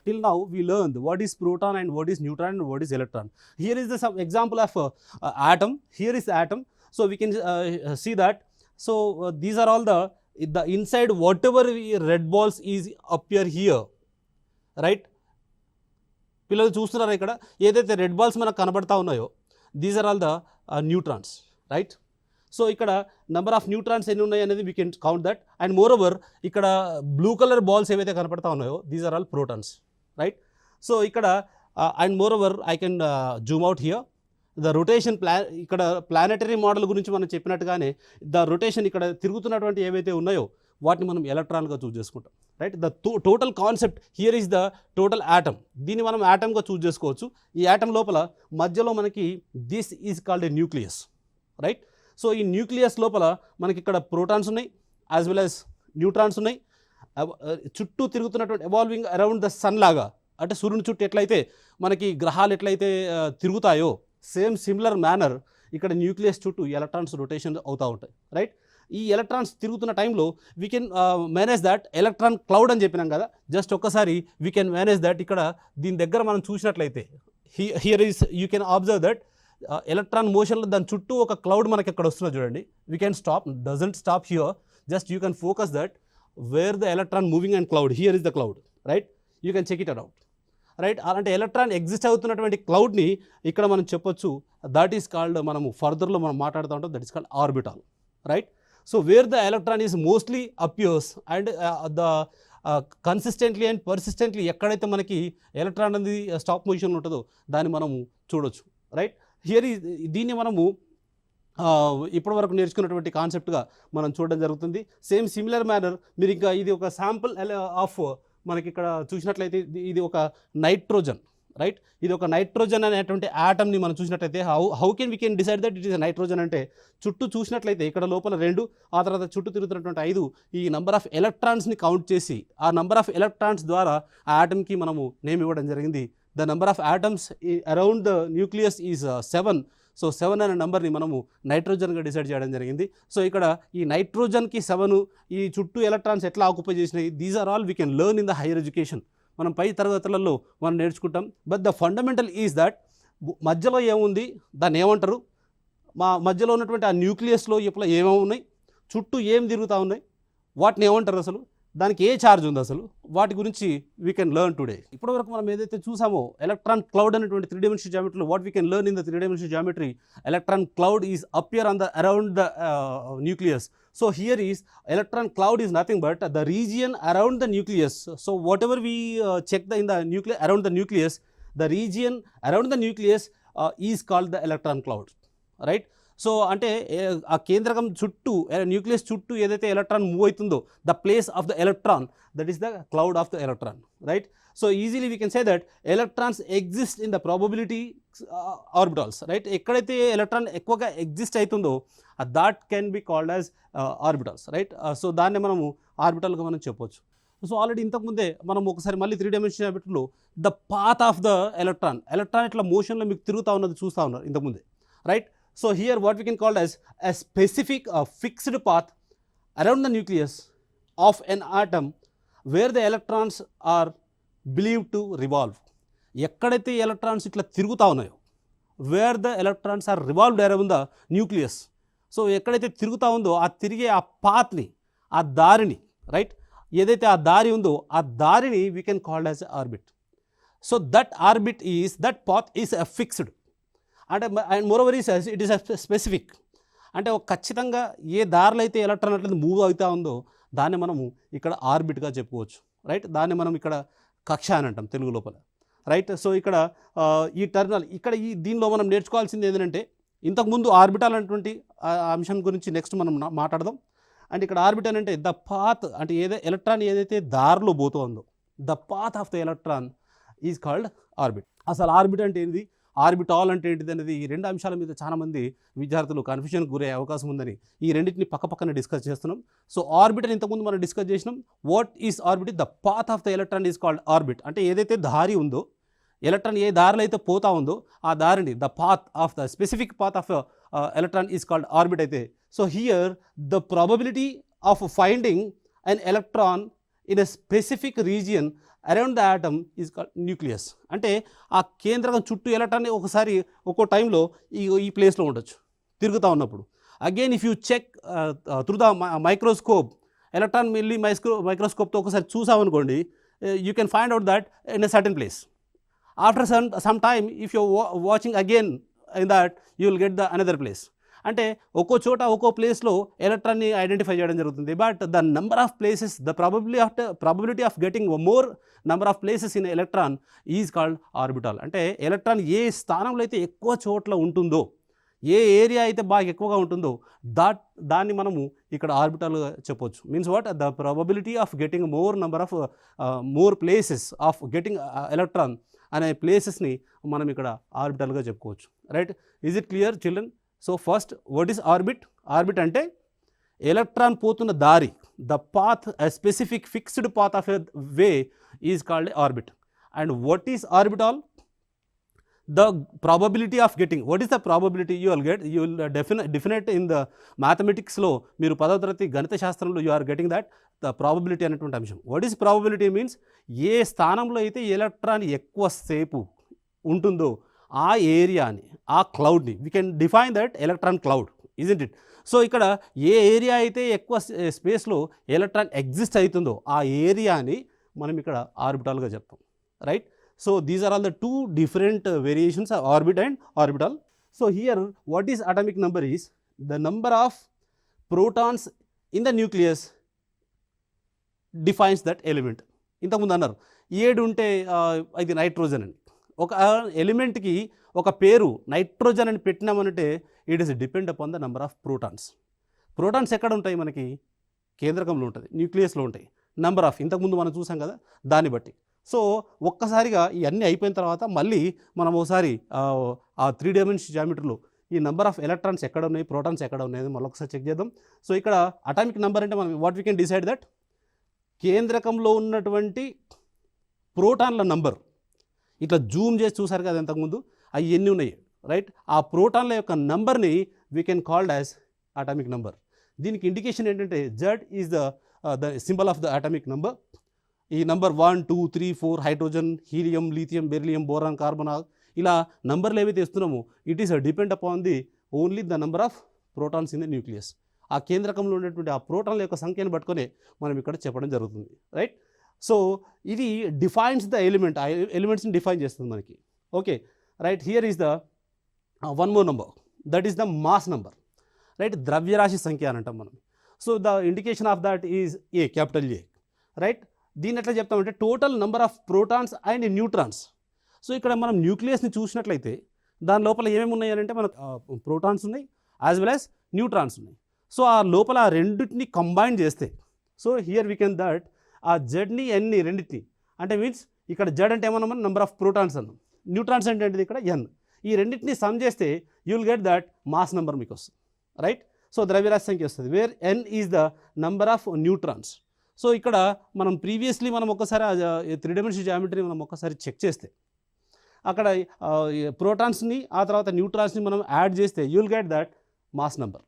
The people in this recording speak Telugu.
till now we learned what is proton and what is neutron and what is electron. Here is the some example of atom. Here is the atom. So we can see that. So these are all the inside whatever red balls is appear here, right? పిల్లలు చూస్తున్నారా ఇక్కడ ఏదైతే రెడ్ బాల్స్ మనకు కనబడతా ఉన్నాయో these are all the neutrons, right? So ఇక్కడ నెంబర్ ఆఫ్ న్యూట్రాన్స్ ఎన్ని ఉన్నాయి అనేది we can count that. And moreover ఇక్కడ బ్లూ కలర్ బాల్స్ ఏవైతే కనపడతా ఉన్నాయో these are all protons, right? So ఇక్కడ and moreover I can zoom out here the rotation ఇక్కడ ప్లానెటరీ మోడల్ గురించి మనం చెప్పినట్టుగానే ద రొటేషన్ ఇక్కడ తిరుగుతున్నటువంటి ఏవైతే ఉన్నాయో వాటిని మనం ఎలక్ట్రాన్గా చూస్ చేసుకుంటాం, right? The total concept here is the total atom. దీన్ని మనం యాటమ్గా చూస్ చేసుకోవచ్చు. ఈ యాటమ్ లోపల మధ్యలో మనకి this is called a nucleus, right? So ఈ న్యూక్లియస్ లోపల మనకి ఇక్కడ ప్రోటాన్స్ ఉన్నాయి యాజ్ వెల్ యాజ్ న్యూట్రాన్స్ ఉన్నాయి. చుట్టూ తిరుగుతున్నటువంటి ఎవాల్వింగ్ అరౌండ్ ద సన్ లాగా, అంటే సూర్యుని చుట్టూ ఎట్లయితే మనకి గ్రహాలు ఎట్లయితే తిరుగుతాయో సేమ్ సిమిలర్ మేనర్ ఇక్కడ న్యూక్లియస్ చుట్టూ ఎలక్ట్రాన్స్ రొటేషన్ అవుతూ ఉంటాయి, రైట్? ఈ ఎలక్ట్రాన్స్ తిరుగుతున్న టైంలో we can manage that electron cloud అని చెప్పినాం కదా. జస్ట్ ఒక్కసారి వీ కెన్ మేనేజ్ దట్. ఇక్కడ దీని దగ్గర మనం చూసినట్లయితే here is you can observe that electron మోషన్లో దాని చుట్టూ ఒక క్లౌడ్ మనకి ఎక్కడ వస్తుందో చూడండి. We can stop, doesn't stop here, just you can focus that where the electron moving and cloud, here is the cloud, right? You can check it out, right? అలాంటి ఎలక్ట్రాన్ ఎగ్జిస్ట్ అవుతున్నటువంటి క్లౌడ్ని ఇక్కడ మనం చెప్పొచ్చు దట్ ఈస్ కాల్డ్, మనము ఫర్దర్లో మనం మాట్లాడుతూ ఉంటాం, that is called orbital, right? So where the electron is mostly appears and the consistently and persistently ఎక్కడైతే మనకి ఎలక్ట్రాన్ అనేది స్టాప్ పొజిషన్లో ఉంటుందో దాన్ని మనము చూడొచ్చు, రైట్? హియర్ ఈ దీన్ని మనము ఇప్పటివరకు నేర్చుకున్నటువంటి కాన్సెప్ట్గా మనం చూడడం జరుగుతుంది. సేమ్ సిమిలర్ మేనర్ మీరు ఇంకా ఇది ఒక శాంపుల్ ఆఫ్ మనకి ఇక్కడ చూసినట్లయితే ఇది ఒక నైట్రోజన్, రైట్? ఇది ఒక నైట్రోజన్ అనేటువంటి యాటమ్ని మనం చూసినట్లయితే how can we can decide that it is nitrogen అంటే చుట్టూ చూసినట్లయితే ఇక్కడ లోపల 2 ఆ తర్వాత చుట్టూ తిరుగుతున్నటువంటి 5 ఈ నంబర్ ఆఫ్ ఎలక్ట్రాన్స్ని కౌంట్ చేసి ఆ నంబర్ ఆఫ్ ఎలక్ట్రాన్స్ ద్వారా ఆ యాటమ్కి మనము నేమ్ ఇవ్వడం జరిగింది. The number of atoms around the nucleus is 7. So 7 అనే నెంబర్ని మనము నైట్రోజన్గా డిసైడ్ చేయడం జరిగింది. సో ఇక్కడ ఈ నైట్రోజన్కి 7, ఈ చుట్టూ ఎలక్ట్రాన్స్ ఎట్లా ఆక్యుపై చేసినాయి, these are all we can learn in the higher education. మనం పై తరగతులలో మనం నేర్చుకుంటాం. But the fundamental is that మధ్యలో ఏముంది, దాన్ని ఏమంటారు, మా మధ్యలో ఉన్నటువంటి ఆ న్యూక్లియస్లో ఇప్పుడు ఏమేమి ఉన్నాయి, చుట్టూ ఏం తిరుగుతూ ఉన్నాయి, వాటిని ఏమంటారు, అసలు దానికి ఏ ఛార్జ్ ఉంది, అసలు వాటి గురించి వీ కెన్ లెర్న్ టుడే. ఇప్పటివరకు మనం ఏదైతే చూసామో ఎలక్ట్రాన్ క్లౌడ్ అనేటువంటి 3 డైమెన్షనల్ జామెట్రీలో what we can learn in the 3 dimensional geometry, electron cloud is appear on the around the nucleus. So here is electron cloud is nothing but the region around the nucleus. So whatever we check in the nucleus, around the nucleus, the region around the nucleus is called the electron cloud, right? So అంటే ఆ కేంద్రకం చుట్టూ న్యూక్లియస్ చుట్టూ ఏదైతే ఎలక్ట్రాన్ మూవ్ అవుతుందో the place of the electron, that is the cloud of the electron, right? So easily we can say that electrons exist in the probability orbitals, right? ఎక్కడైతే ఎలక్ట్రాన్ ఎక్కువగా ఎగ్జిస్ట్ అవుతుందో that can be called as orbitals, right? So దాన్ని మనము ఆర్బిటాల్గా మనం చెప్పొచ్చు. సో ఆల్రెడీ ఇంతకుముందే మనం ఒకసారి మళ్ళీ 3 డైమెన్షనల్ జామెట్రీలో the path of the electron ఇట్లా మోషన్లో మీకు తిరుగుతూ ఉన్నది చూస్తూ ఉన్నారు ఇంతకుముందే, right? So here what we can call as a specific fixed path around the nucleus of an atom where the electrons are believed to revolve. ఎక్కడైతే ఎలక్ట్రాన్స్ ఇట్లా తిరుగుతూ ఉన్నాయో where the electrons are revolved around the nucleus. So ఎక్కడైతే తిరుగుతూ ఉందో ఆ తిరిగే ఆ పాత్ని, ఆ దారిని, రైట్? ఏదైతే ఆ దారి ఉందో ఆ దారిని we can call as orbit. So that orbit is, that path is a fixed. అంటే and moreover it is specific, అంటే ఒక ఖచ్చితంగా ఏ దారిలో అయితే ఎలక్ట్రాన్ అట్లా మూవ్ అవుతూ ఉందో దాన్ని మనము ఇక్కడ ఆర్బిట్గా చెప్పుకోవచ్చు, రైట్? దాన్ని మనం ఇక్కడ కక్ష అని అంటాం తెలుగు లోపల, రైట్? సో ఇక్కడ ఈ టర్మినల్ ఇక్కడ దీనిలో మనం నేర్చుకోవాల్సింది ఏంటంటే ఇంతకుముందు ఆర్బిటాల్ అనేటువంటి అంశం గురించి నెక్స్ట్ మనం మాట్లాడదాం. అండ్ ఇక్కడ ఆర్బిటల్ అంటే ద పాత్, అంటే ఎలక్ట్రాన్ ఏదైతే దారిలో పోతుందో the path of the electron is called orbit. అసలు ఆర్బిట్ అంటే ఏంటి, ఆర్బిటాల్ అంటే ఏంటిది అనేది ఈ 2 అంశాల మీద చాలామంది విద్యార్థులు కన్ఫ్యూజన్కి గురే అవకాశం ఉందని ఈ రెండింటిని పక్కపక్కన డిస్కస్ చేస్తున్నాం. సో ఆర్బిట్ అని ఇంతకుముందు మనం డిస్కస్ చేసినాం. What is orbit? The path of the electron is called orbit. అంటే ఏదైతే దారి ఉందో, ఎలక్ట్రాన్ ఏ దారిలో అయితే పోతా ఉందో ఆ దారిని the path of the specific path of electron is called orbit అయితే. So here the probability of finding an electron in a specific region around the atom is called nucleus. అంటే ఆ కేంద్రకం చుట్టూ ఎలక్ట్రాన్ ఒకసారి ఒక్కో టైంలో ఈ ప్లేస్లో ఉండొచ్చు తిరుగుతూ ఉన్నప్పుడు. Again if you check through the microscope, electron వెళ్ళి మైక్రోస్కోప్తో ఒకసారి చూసామనుకోండి, you can find out that in a certain place. After some time if you watching again in that you will get the another place. అంటే ఒక్కో చోట ఒక్కో ప్లేస్లో ఎలక్ట్రాన్ని ఐడెంటిఫై చేయడం జరుగుతుంది. But the number of places, the probability of getting more number of places in electron is called orbital. అంటే ఎలక్ట్రాన్ ఏ స్థానంలో అయితే ఎక్కువ చోట్ల ఉంటుందో, ఏ ఏరియా అయితే బాగా ఎక్కువగా ఉంటుందో దాన్ని మనము ఇక్కడ ఆర్బిటాల్గా చెప్పొచ్చు. Means what, the probability of getting more places of getting electron అనే ప్లేసెస్ని మనం ఇక్కడ ఆర్బిటాల్గా చెప్పుకోవచ్చు. Right? Is it clear children? So first, what is orbit? Orbit అంటే ఎలక్ట్రాన్ పోతున్న దారి, the path, a specific fixed path of a way is called orbit. And what is orbital? The probability of getting, what is the probability you will get? You will definite in the mathematics లో, మీరు 10వ తరగతి గణిత శాస్త్రంలో you are getting that the probability అనేటువంటి అంశం. What is probability means, ఏ స్థానంలో అయితే ఎలక్ట్రాన్ ఎక్కువ సేపు ఉంటుందో ఆ ఏరియాని, ఆ క్లౌడ్ని, we can define that electron cloud, isn't it? So ఇక్కడ ఏ ఏరియా అయితే ఎక్కువ స్పేస్లో ఎలక్ట్రాన్ ఎగ్జిస్ట్ అవుతుందో ఆ ఏరియాని మనం ఇక్కడ ఆర్బిటాల్గా చెప్తాం. Right? So these are all the two different variations of orbit and orbital. So here what is atomic number is the number of protons in the nucleus defines that element. ఇంతకుముందు అన్నారు 7 ఉంటే ఇది నైట్రోజన్ అని. ఒక ఎలిమెంట్కి ఒక పేరు నైట్రోజన్ అని పెట్టినామనంటే it is depend upon the number of protons. Protons ఎక్కడ ఉంటాయి? మనకి కేంద్రకంలో ఉంటుంది, న్యూక్లియస్లో ఉంటాయి. నెంబర్ ఆఫ్, ఇంతకుముందు మనం చూసాం కదా, దాన్ని బట్టి. సో ఒక్కసారిగా ఇవన్నీ అయిపోయిన తర్వాత మళ్ళీ మనం ఒకసారి ఆ 3 డైమెన్షన్ జామెట్రీలో ఈ నెంబర్ ఆఫ్ ఎలక్ట్రాన్స్ ఎక్కడ ఉన్నాయి, ప్రోటాన్స్ ఎక్కడ ఉన్నాయి మళ్ళీ ఒకసారి చెక్ చేద్దాం. సో ఇక్కడ అటామిక్ నెంబర్ అంటే మనం what we can decide that కేంద్రకంలో ఉన్నటువంటి ప్రోటాన్ల నంబర్. ఇట్లా జూమ్ చేసి చూసారు కదా ఇంతకుముందు, అవి ఎన్ని ఉన్నాయి, రైట్? ఆ ప్రోటాన్ల యొక్క నంబర్ని we can called as atomic number. దీనికి ఇండికేషన్ ఏంటంటే Z is the symbol of the atomic number. ఈ number 1, 2, 3, 4 hydrogen, helium, lithium, beryllium, boron, carbon, ఇలా నంబర్లు ఏవైతే ఇస్తున్నామో it is depend upon the only the number of protons in the nucleus. ఆ కేంద్రకంలో ఉండేటువంటి ఆ ప్రోటాన్ల యొక్క సంఖ్యను పట్టుకొని మనం ఇక్కడ చెప్పడం జరుగుతుంది. రైట్? సో ఇది డిఫైన్స్ ద ఎలిమెంట్, ఆ ఎలిమెంట్స్ని డిఫైన్ చేస్తుంది మనకి. Okay, right? Here is the one more number, that is the mass number. Right? ద్రవ్యరాశి సంఖ్య అని అంటాం మనం. So the indication of that is A, capital A. Right? దీన్ని ఎట్లా చెప్తామంటే total number of protons and neutrons. So ఇక్కడ మనం న్యూక్లియస్ని చూసినట్లయితే దాని లోపల ఏమేమి ఉన్నాయంటే మనకు ప్రోటాన్స్ ఉన్నాయి యాజ్ వెల్ యాజ్ న్యూట్రాన్స్ ఉన్నాయి. సో ఆ లోపల ఆ రెండింటిని కంబైన్ చేస్తే, so here we can that ఆ జెడ్ని ఎన్ని రెండింటిని, అంటే మీన్స్ ఇక్కడ జెడ్ అంటే ఏమన్నా మనం నెంబర్ ఆఫ్ ప్రోటాన్స్ అన్నాం, న్యూట్రాన్స్ అంటే ఏంటిది ఇక్కడ ఎన్. ఈ రెండింటిని సమ్ చేస్తే you will get that mass number మీకు వస్తుంది. రైట్? సో ద్రవ్యరాశి సంఖ్య వస్తుంది, where N is the number of neutrons. So ఇక్కడ మనం ప్రీవియస్లీ మనం ఒకసారి 3 డైమెన్షన్ జామెట్రీ మనం ఒకసారి చెక్ చేస్తే అక్కడ ప్రోటాన్స్ని ఆ తర్వాత న్యూట్రాన్స్ని మనం యాడ్ చేస్తే you will get that mass number.